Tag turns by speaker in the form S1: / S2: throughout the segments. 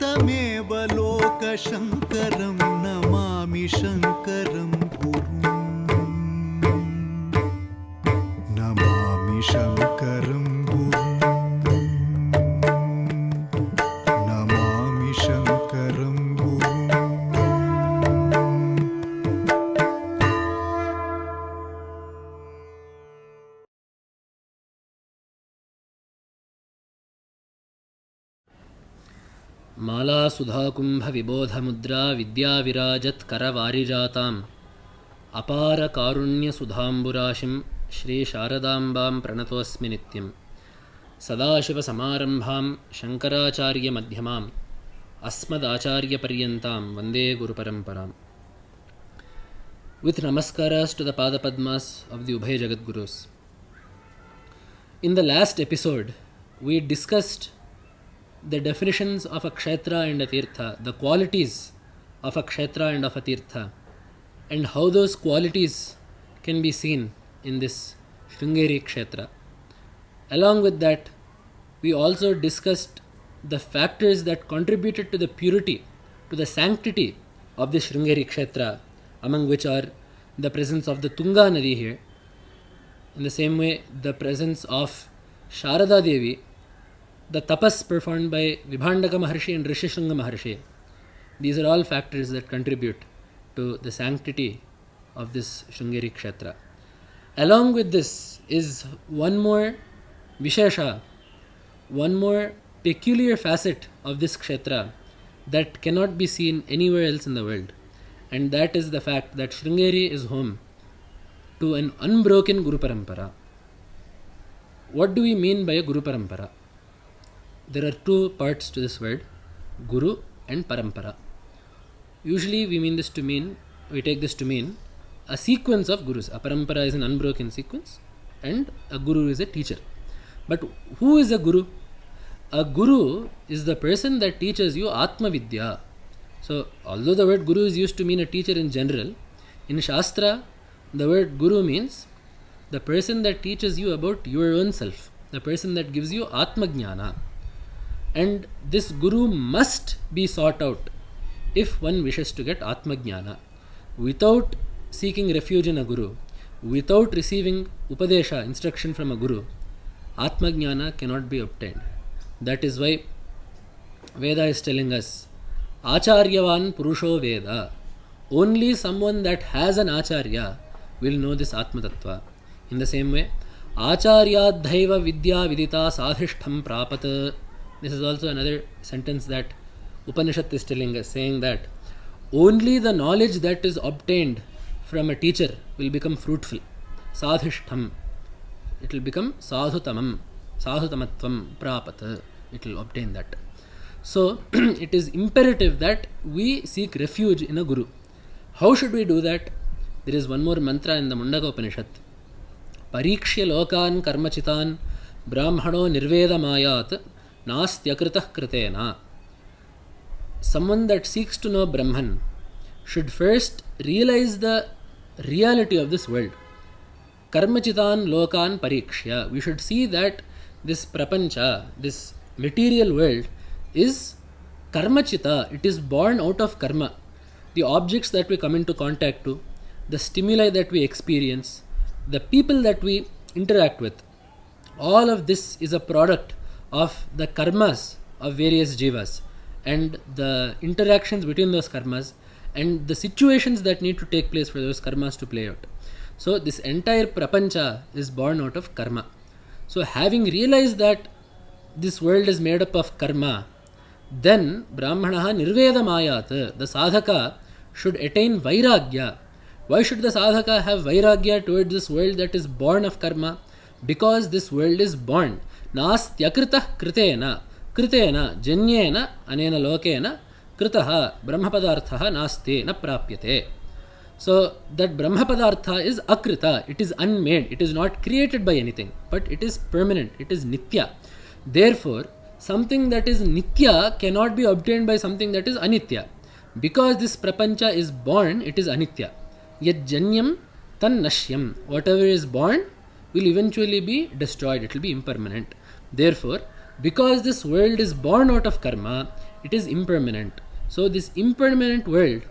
S1: तमेव लोकशङ्करं नमामि शङ्करं गुरुं नमामि शङ्करं गुरुं नमामि शङ्करं गुरुं
S2: माला सुधाकुंभ विबोध मुद्रा विद्या विराजत करवारिजाताम् अपार कारुण्य सुधांबुराशिं श्री शारदांबां प्रणतोऽस्मि नित्यं सदाशिव समारंभां शंकराचार्य मध्यमाम् अस्मदाचार्य पर्यन्तां वंदे गुरुपरंपराम्. With namaskaras to the Padapadmas of the Ubhay Jagadgurus. In the last episode, we discussed the definitions of a kshetra and a tirtha, the qualities of a kshetra and of a tirtha, and how those qualities can be seen in this Sringeri kshetra. Along with that, we also discussed the factors that contributed to the purity, to the sanctity of the Sringeri kshetra, among which are the presence of the Tunga Nadi here, in the same way the presence of Sharada Devi, the tapas performed by Vibhandaka Maharshi and Rishishringa Maharshi. These are all factors that contribute to the sanctity of this Sringeri kshetra. Along with this is one more vishesha, one more peculiar facet of this kshetra that cannot be seen anywhere else in the world, and that is the fact that Sringeri is home to an unbroken Guru Parampara. What do we mean by a Guru Parampara? There are two parts to this word, Guru and Parampara. Usually we take this to mean a sequence of Gurus. A Parampara is an unbroken sequence and a Guru is a teacher. But who is a Guru? A Guru is the person that teaches you Atma Vidya. So, although the word Guru is used to mean a teacher in general, in Shastra, the word Guru means the person that teaches you about your own self, the person that gives you Atma Jnana. And this Guru must be sought out if one wishes to get Atma Jnana. Without seeking refuge in a Guru, without receiving Upadesha, instruction from a Guru, Atma Jnana cannot be obtained. That is why Veda is telling us, Acharyavan Purusho Veda. Only someone that has an Acharya will know this Atma Tattva. In the same way, Acharyadhaiva Vidya Vidita Sadhishtham Prapat. This is also another sentence that Upanishad is telling us, saying that only the knowledge that is obtained from a teacher will become fruitful. Sadhishtham. It will become sadhutamam, sadhutamatvam prapat. It will obtain that. So, it is imperative that we seek refuge in a Guru. How should we do that? There is one more mantra in the Mundaka Upanishad. Parikshya lokan karmachitan brahmano nirveda mayat nastyakritah kritena. Someone that seeks to know Brahman should first realize the reality of this world. Karmachitan lokan parikshya. We should see that this prapancha, this material world, is karmachita. It is born out of karma. The objects that we come into contact to, the stimuli that we experience, the people that we interact with, all of this is a product of the karmas of various jivas and the interactions between those karmas and the situations that need to take place for those karmas to play out. So this entire prapancha is born out of karma. So having realized that this world is made up of karma, then brahmanaha nirveda mayat, the sadhaka should attain vairagya. Why should the sadhaka have vairagya towards this world that is born of karma? Because this world is born. Nastyakritah kritena, kritena janyena anena lokena kritaha brahmapadarthaha nasti na prapyate. So that brahmapadartha is akrita, it is unmade, it is not created by anything, but it is permanent, it is nitya. Therefore, something that is nitya cannot be obtained by something that is anitya. Because this prapancha is born, it is anitya. Yet janyam tan nashyam. Whatever is born will eventually be destroyed, it will be impermanent. Therefore, Because this world is born out of karma, it is impermanent. So this impermanent world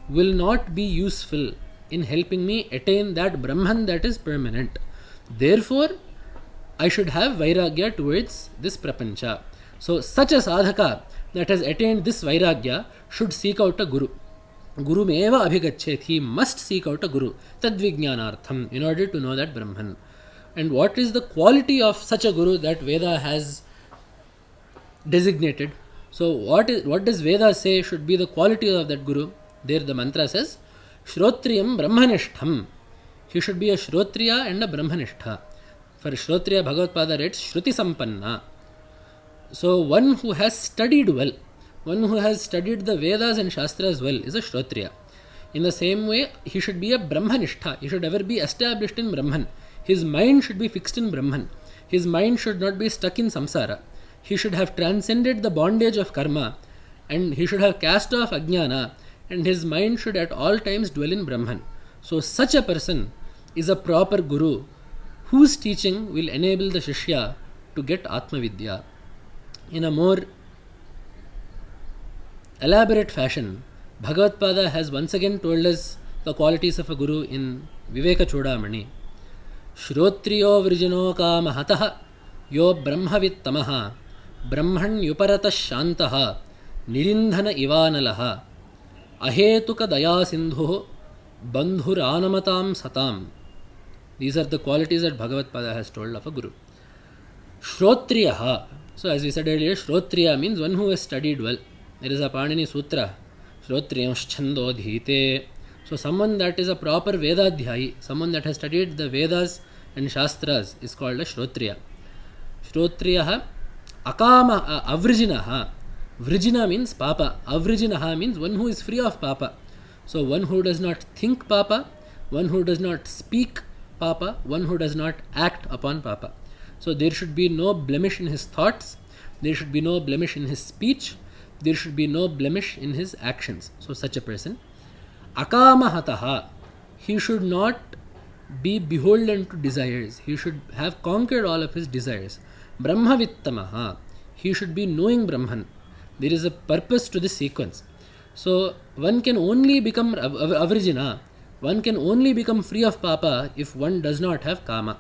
S2: will not be useful in helping me attain that Brahman that is permanent. Therefore, I should have vairagya towards this prapancha. So such a sadhaka that has attained this vairagya should seek out a guru. Guru meva abhigachet. He must seek out a guru. Tadvijnanartham, in order to know that Brahman. And what is the quality of such a guru that Veda has designated? So what does Veda say should be the quality of that guru? There the mantra says, Shrotriyam Brahmanishtham. He should be a Shrotriya and a Brahmanishtha. For Shrotriya, Bhagavad Pada writes Shruti Sampanna. So one who has studied well, one who has studied the Vedas and Shastras well is a Shrotriya. In the same way, he should be a Brahmanishtha. He should ever be established in Brahman. His mind should be fixed in Brahman. His mind should not be stuck in samsara. He should have transcended the bondage of karma, and he should have cast off ajnana, and his mind should at all times dwell in Brahman. So such a person is a proper guru whose teaching will enable the Shishya to get Atma Vidya. In a more elaborate fashion, Bhagavad Pada has once again told us the qualities of a guru in Viveka Chudamani. Shrotriyo vrijano kamahataha yo brahmavittamaha brahman yuparata shantaha nirindhana ivanalaha ahetuka daya sindhu bandhuranamatam satam. These are the qualities that Bhagavad Pada has told of a guru. Shrotriyaha. So as we said earlier, Shrotriya means one who has studied well. There is a Panini Sutra, Shrotriyamsh Chando Dhite. So someone that is a proper Vedadhyayi, someone that has studied the Vedas and Shastras is called a Shrotriya. Shrotriyaha Akama Avrijinaha. Vrijina means Papa. Avrijinaha means one who is free of Papa. So one who does not think Papa, one who does not speak Papa, one who does not act upon Papa. So there should be no blemish in his thoughts, there should be no blemish in his speech, there should be no blemish in his actions. So such a person. Akamahataha. He should not be beholden to desires. He should have conquered all of his desires. Brahmavittamaha. He should be knowing Brahman. There is a purpose to this sequence. So one can only become avrijina, one can only become free of Papa if one does not have Kama.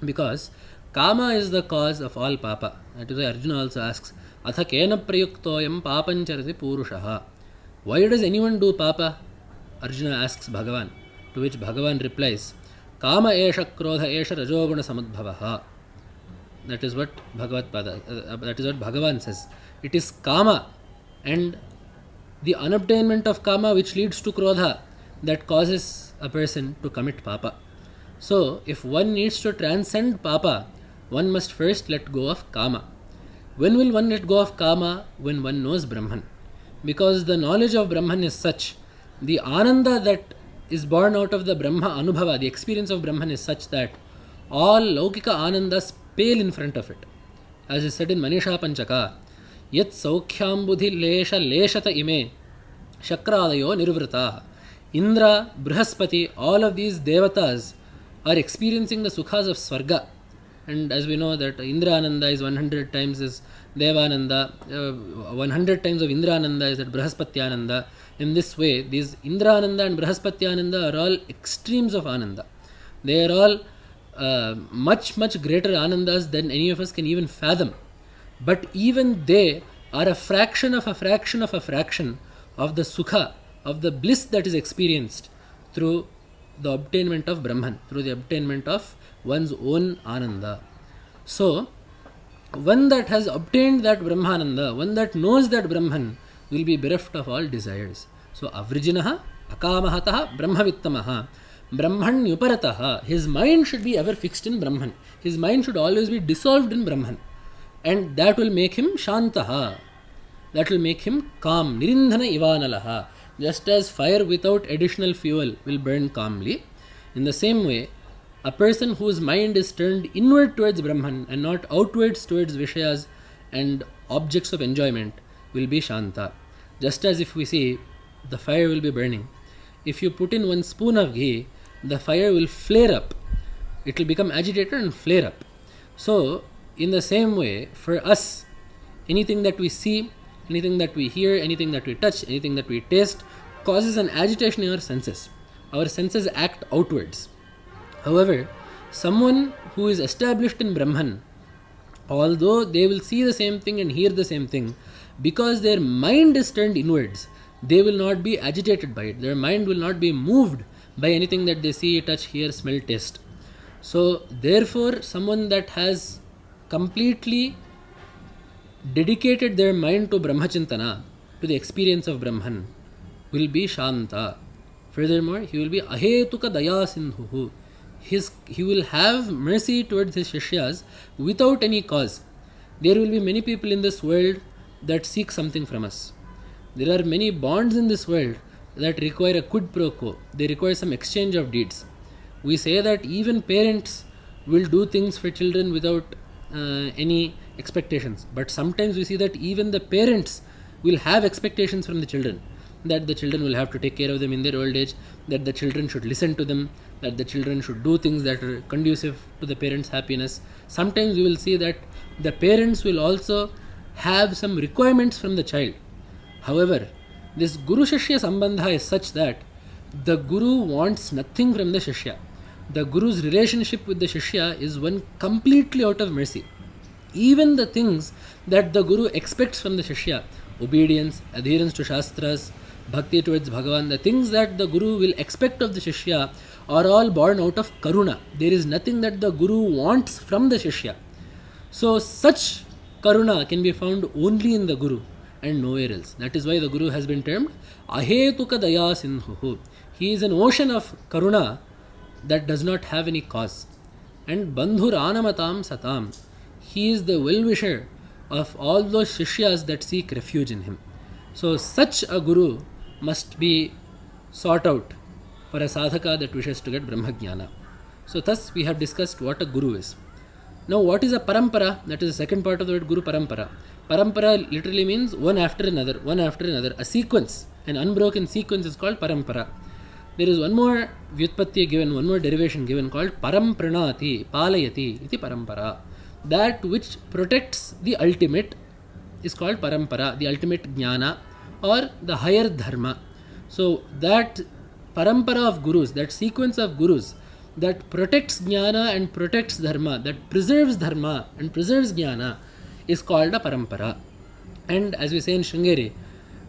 S2: Because Kama is the cause of all Papa. That is why Arjuna also asks, Atha kena prayuktoyam papancharati purushaha. Why does anyone do Papa? Arjuna asks Bhagavan. To which Bhagavan replies, Kama esha krodha esha rajoguna samadbhavaha. That is what that is what Bhagavan says. It is Kama and the unobtainment of Kama which leads to Krodha that causes a person to commit Papa. So, if one needs to transcend Papa, one must first let go of Kama. When will one let go of Kama? When one knows Brahman. Because the knowledge of Brahman is such, the Ananda that is born out of the Brahma Anubhava, the experience of Brahman is such that all Laukika Anandas pale in front of it. As is said in Manisha Panchaka, Yat Saukhyam Buddhi Lesha Leshata Ime Shakradayo Nirvrata. Indra, Brihaspati, all of these devatas are experiencing the sukhas of Swarga. And as we know that Indra Ananda is 100 times as Devananda, 100 times of Indra Ananda is at Brihaspatyananda. In this way, these Indra Ananda and Brihaspatyananda are all extremes of Ananda. They are all much greater Anandas than any of us can even fathom. But even they are a fraction of a fraction of a fraction of the sukha, of the bliss that is experienced through the obtainment of Brahman, through the obtainment of one's own Ananda. So, one that has obtained that Brahmananda, one that knows that Brahman, will be bereft of all desires. So, avrijinaha, akamahataha, brahmavittamaha, brahman yuparataha. His mind should be ever fixed in Brahman. His mind should always be dissolved in Brahman. And that will make him shantaha. That will make him calm. Nirindhana ivanalaha. Just as fire without additional fuel will burn calmly, in the same way, a person whose mind is turned inward towards Brahman and not outwards towards Vishayas and objects of enjoyment will be Shanta. Just as if we see the fire will be burning, if you put in 1 spoon of ghee, the fire will flare up. It will become agitated and flare up. So, in the same way, for us, anything that we see, anything that we hear, anything that we touch, anything that we taste causes an agitation in our senses. Our senses act outwards. However, someone who is established in Brahman, although they will see the same thing and hear the same thing, because their mind is turned inwards, they will not be agitated by it. Their mind will not be moved by anything that they see, touch, hear, smell, taste. So, therefore, someone that has completely dedicated their mind to Brahmachintana, to the experience of Brahman, will be Shanta. Furthermore, he will be Ahetuka Daya Sindhuhu. He will have mercy towards his Shishyas without any cause. There will be many people in this world that seek something from us. There are many bonds in this world that require a quid pro quo. They require some exchange of deeds. We say that even parents will do things for children without any expectations. But sometimes we see that even the parents will have expectations from the children. That the children will have to take care of them in their old age, that the children should listen to them, that the children should do things that are conducive to the parents' happiness. Sometimes we will see that the parents will also have some requirements from the child. However, this Guru-Shishya Sambandha is such that the Guru wants nothing from the Shishya. The Guru's relationship with the Shishya is one completely out of mercy. Even the things that the Guru expects from the Shishya, obedience, adherence to Shastras, bhakti towards Bhagavan, the things that the Guru will expect of the Shishya are all born out of Karuna. There is nothing that the Guru wants from the Shishya. So such Karuna can be found only in the Guru and nowhere else. That is why the Guru has been termed Ahetuka Daya Sindhuhu. He is an ocean of Karuna that does not have any cause. And Bandhur Anamatam Satam. He is the well-wisher of all those Shishyas that seek refuge in him. So such a Guru must be sought out for a sadhaka that wishes to get Brahmajnana. So thus we have discussed what a Guru is. Now what is a Parampara? That is the second part of the word Guru, Parampara. Parampara literally means one after another, one after another. A sequence, an unbroken sequence is called Parampara. There is one more Vyutpatti given, one more derivation given called Parampranati, Palayati, iti Parampara. That which protects the ultimate is called Parampara, the ultimate Jnana or the higher Dharma. So that Parampara of Gurus, that sequence of Gurus that protects Jnana and protects Dharma, that preserves Dharma and preserves Jnana is called a Parampara. And as we say in Sringeri,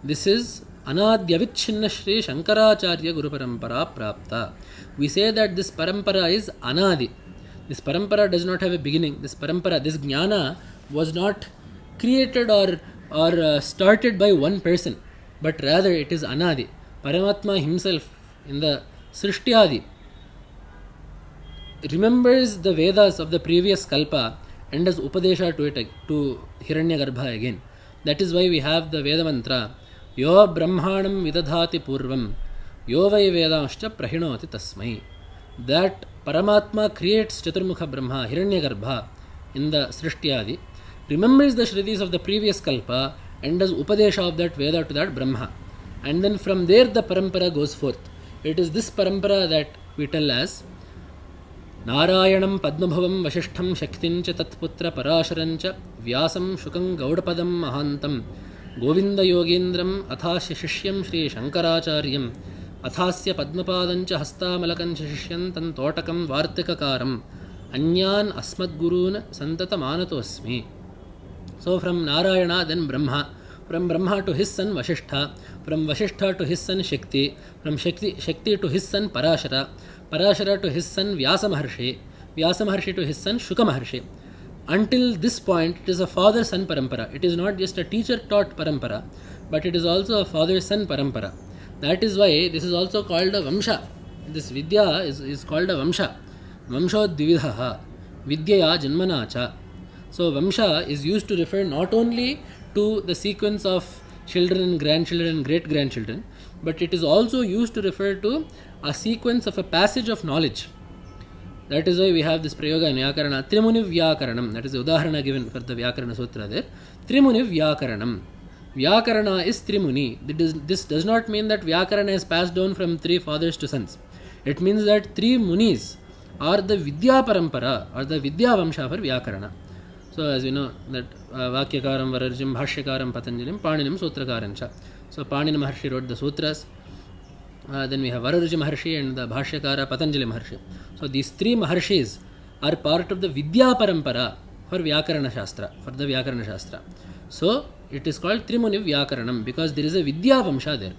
S2: this is Anadyavichinna Shri Shankaracharya Guru Parampara Prapta. We say that this Parampara is Anadi. This Parampara does not have a beginning. This Parampara, this Jnana was not created or started by one person, but rather it is Anadi. Paramatma himself in the Srishtyadi remembers the Vedas of the previous Kalpa and does Upadesha to it, to Hiranyagarbha again. That is why we have the Veda mantra Yo Brahmanam Vidadhati Purvam Yo Vai Vedanscha Prahinoti Tasmai. That Paramatma creates Chaturmukha Brahma, Hiranyagarbha in the Srishtyadi, remembers the Shrutis of the previous Kalpa and does Upadesha of that Veda to that Brahma. And then from there the Parampara goes forth. It is this Parampara that we tell as Narayanam Padmabhavam Vashishtham Shaktincha Tatputra Parasharancha Vyasam Shukam Gaudapadam Mahantam Govinda Yogendram Athasya Shishyam Shri Shankaracharyam Athasya Padmapadancha Hastamalakan Shishyan Tantotakam Vartikakaram Anyan Asmadgurun Santata Manatosmi. So from Narayana then Brahma, from Brahma to his son Vashishtha, from Vashishtha to his son Shakti, from Shakti to his son Parashara, Parashara to his son Vyasa Maharshi, Vyasa Maharshi to his son Shuka Maharshi. Until this point, it is a father-son parampara. It is not just a teacher-taught parampara, but it is also a father-son parampara. That is why this is also called a Vamsha. This Vidya is called a Vamsha. Vamshodvividhaha, Vidyaya Janmanacha. So Vamsha is used to refer not only to the sequence of children and grandchildren and great-grandchildren, but it is also used to refer to a sequence of a passage of knowledge. That is why we have this Prayoga in Vyakarana, Trimuni Vyakaranam. That is the Udaharana given for the Vyakarana Sutra there. Trimuni Vyakaranam. Vyakarana is Trimuni. This does not mean that Vyakarana is passed down from three fathers to sons. It means that three Munis are the Vidya Parampara or the Vidya Vamsha for Vyakarana. So as we know that Vakyakaram Vararjim Bhashyakaram Patanjalim Paninim Sutrakarancha. So Panina Maharshi wrote the sutras. Then we have Vararji Maharshi and the Bhashyakara Patanjali Maharshi. So these three Maharshis are part of the Vidya Parampara for Vyakarana Shastra, for the Vyakarana Shastra. So it is called Trimuni Vyakaranam because there is a Vidya Vamsha there.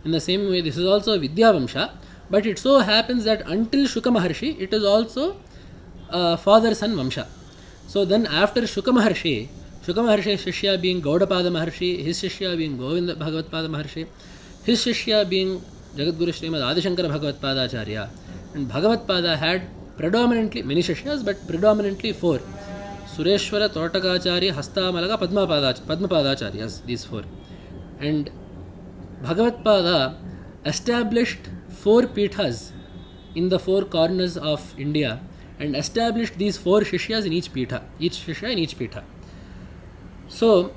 S2: In the same way, this is also a Vidya Vamsha, but it so happens that until Shuka Maharshi, it is also father-son Vamsha. So then after Shuka Maharshi's Shishya being Gaudapada Maharshi, his Shishya being Govinda Bhagavatpada Maharshi, his Shishya being Jagadguru Srimad Adishankara Bhagavatpada Acharya, and Bhagavatpada had predominantly, many Shishyas, but predominantly four. Sureshwara, Totakacharya, Hastamalaga, Padmapadacharyas, these four. And Bhagavatpada established four Peethas in the four corners of India and established these four Shishyas in each Peetha, each Shishya in each Peetha. So,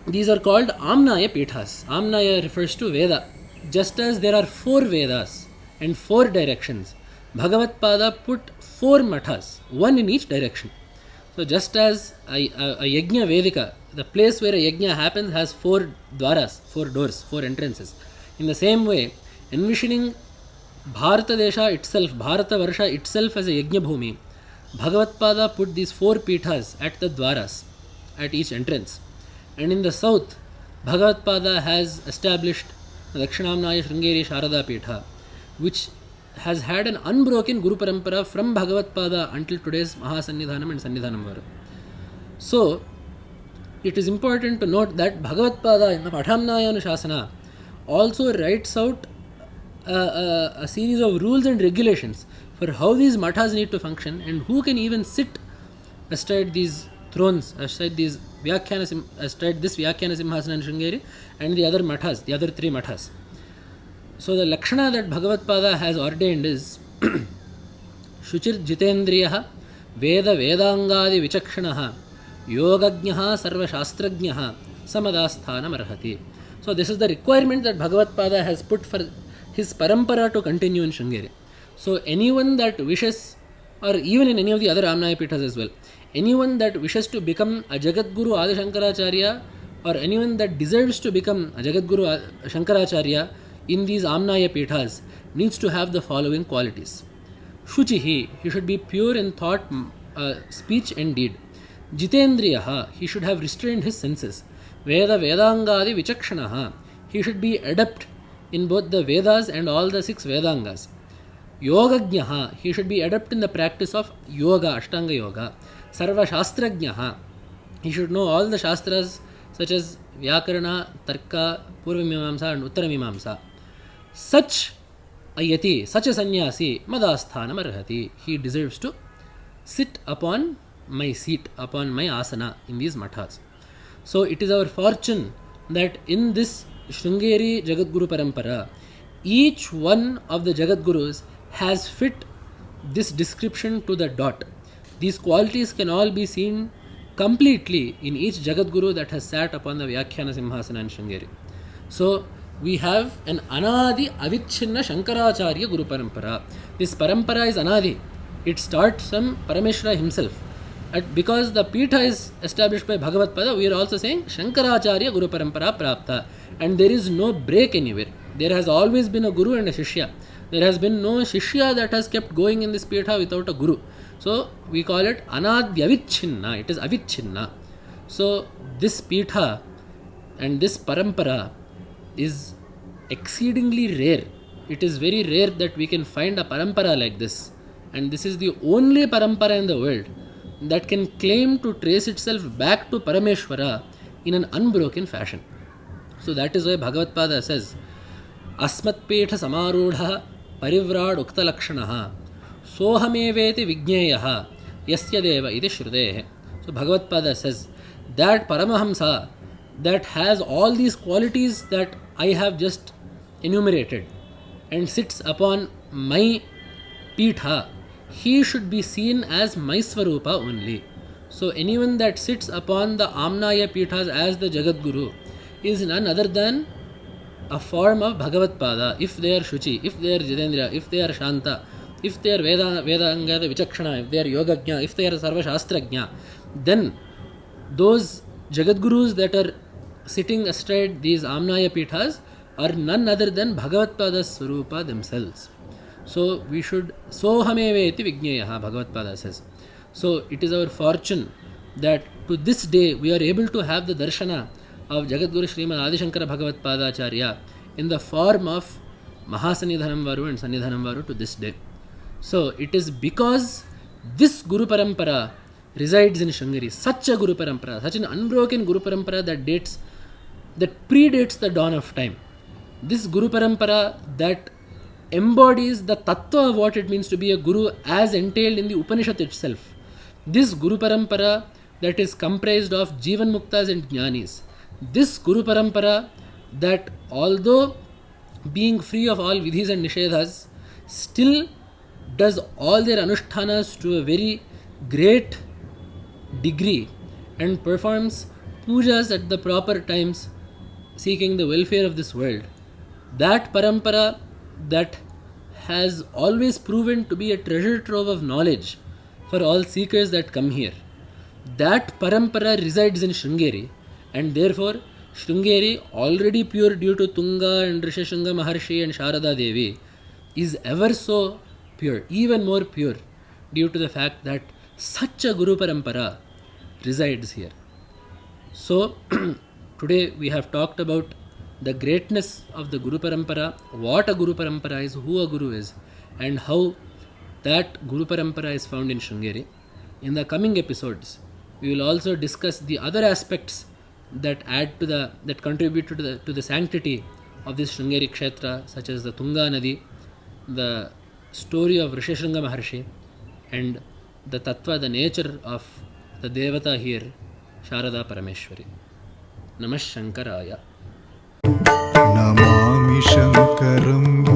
S2: these are called Amnaya Peethams. Amnaya refers to Veda. Just as there are four Vedas and four directions, Bhagavatpada put four mathas, one in each direction. So just as a Yajna Vedika, the place where a Yajna happens has four dwaras, four doors, four entrances. In the same way, envisioning Bharata Desha itself, Bharata Varsha itself as a Yajna Bhumi, Bhagavatpada put these four Peethas at the dwaras, at each entrance. And in the south, Bhagavatpada has established the Dakshinamnaya Sringeri Sharada Peetha, which has had an unbroken Guru Parampara from Bhagavatpada until today's Mahasannidhanam and Sannidhanam. So, it is important to note that Bhagavatpada in the Pathamnaya Anusasana also writes out a series of rules and regulations for how these mathas need to function and who can even sit astride these thrones, astride this Vyakhyana Simhasana and Sringeri and the other mathas, the other three mathas. So the Lakshana that Bhagavatpada has ordained is Shuchir Jitendriyaha Veda Vedangadi Vichakshanaha Yogajnaha Sarva Shastrajnaha Samadasthanam Arhati. So this is the requirement that Bhagavatpada has put for his parampara to continue in Sringeri. So anyone that wishes, or even in any of the other Amnaya Peethas as well, anyone that wishes to become a Jagadguru Adi Shankaracharya or anyone that deserves to become a Jagadguru Shankaracharya in these Amnaya Peethas needs to have the following qualities. Shuchihi, he should be pure in thought, speech and deed. Jitendriyaha, he should have restrained his senses. Veda Vedangadi Vichakshanaha, he should be adept in both the Vedas and all the 6 Vedangas. Yogajnaha, he should be adept in the practice of Yoga, Ashtanga Yoga. Sarva Shastrajnaha, he should know all the Shastras such as Vyakarana, Tarka, Purvamimamsa and Uttaramimamsa. Such a yati, such a sannyasi, madasthanam arhati, he deserves to sit upon my seat, upon my asana in these mathas. So it is our fortune that in this Sringeri Jagadguru Parampara, each one of the Jagadgurus has fit this description to the dot. These qualities can all be seen completely in each Jagadguru that has sat upon the Vyakhyana Simhasana and Sringeri. So we have an Anadi Avichinna Shankaracharya Guru Parampara. This Parampara is Anadi. It starts from Parameshwara himself. Because the Peetha is established by Bhagavatpada, we are also saying Shankaracharya Guru Parampara Prapta. And there is no break anywhere. There has always been a Guru and a Shishya. There has been no Shishya that has kept going in this Peetha without a Guru. So we call it Anadyavicchinna. It is Avichinna. So this Peetha and this Parampara is exceedingly rare. It is very rare that we can find a Parampara like this. And this is the only Parampara in the world that can claim to trace itself back to Parameshwara in an unbroken fashion. So that is why Bhagavatpada says, Asmat Peetha Samarudha Parivrad Ukta Lakshanaha Sohameveti Vijnayaha Yasya Deva Iti Shrudehe. So Bhagavatpada says that Paramahamsa that has all these qualities that I have just enumerated and sits upon my Peetha, he should be seen as my Svarupa only. So anyone that sits upon the Amnaya Peethas as the Jagadguru is none other than a form of Bhagavatpada. If they are Shuchi, if they are Jitendra, if they are Shanta, if they are Vedanga Vichakshana, if they are Yogajna, if they are Sarva Shastrajna, then those Jagadgurus that are sitting astride these Amnaya Peethas are none other than Bhagavatpada Swarupa themselves. So we should Sohameveti Vigneyaha, Bhagavatpada says. So it is our fortune that to this day we are able to have the darshana of Jagadguru Srimad Adi Shankara Bhagavatpada Acharya in the form of Mahasanidhanam Varu and Sanidhanam Varu to this day. So it is because this Guru Parampara resides in Sringeri, such a Guru Parampara, such an unbroken Guru Parampara that predates the dawn of time. This Guru Parampara that embodies the tattva of what it means to be a Guru as entailed in the Upanishad itself. This Guru Parampara that is comprised of Jivan Muktas and Jnanis. This Guru Parampara that although being free of all vidhis and nishedhas, still does all their anushtanas to a very great degree and performs pujas at the proper times, seeking the welfare of this world. That parampara that has always proven to be a treasure trove of knowledge for all seekers that come here. That parampara resides in Sringeri, and therefore Sringeri, already pure due to Tunga and Rishishanga Maharshi and Sharada Devi, is ever so pure, even more pure, due to the fact that such a Guru Parampara resides here. So, today we have talked about the greatness of the Guru Parampara, what a Guru Parampara is, who a Guru is, and how that Guru Parampara is found in Sringeri. In the coming episodes, we will also discuss the other aspects that contribute to the sanctity of this Sringeri Kshetra, such as the Tunga Nadi, the story of Rishishanga Maharshi, and the tattva, the nature of the Devata here, Sharada Parameshwari. Namah Shankaraya.
S1: Namami Shankaram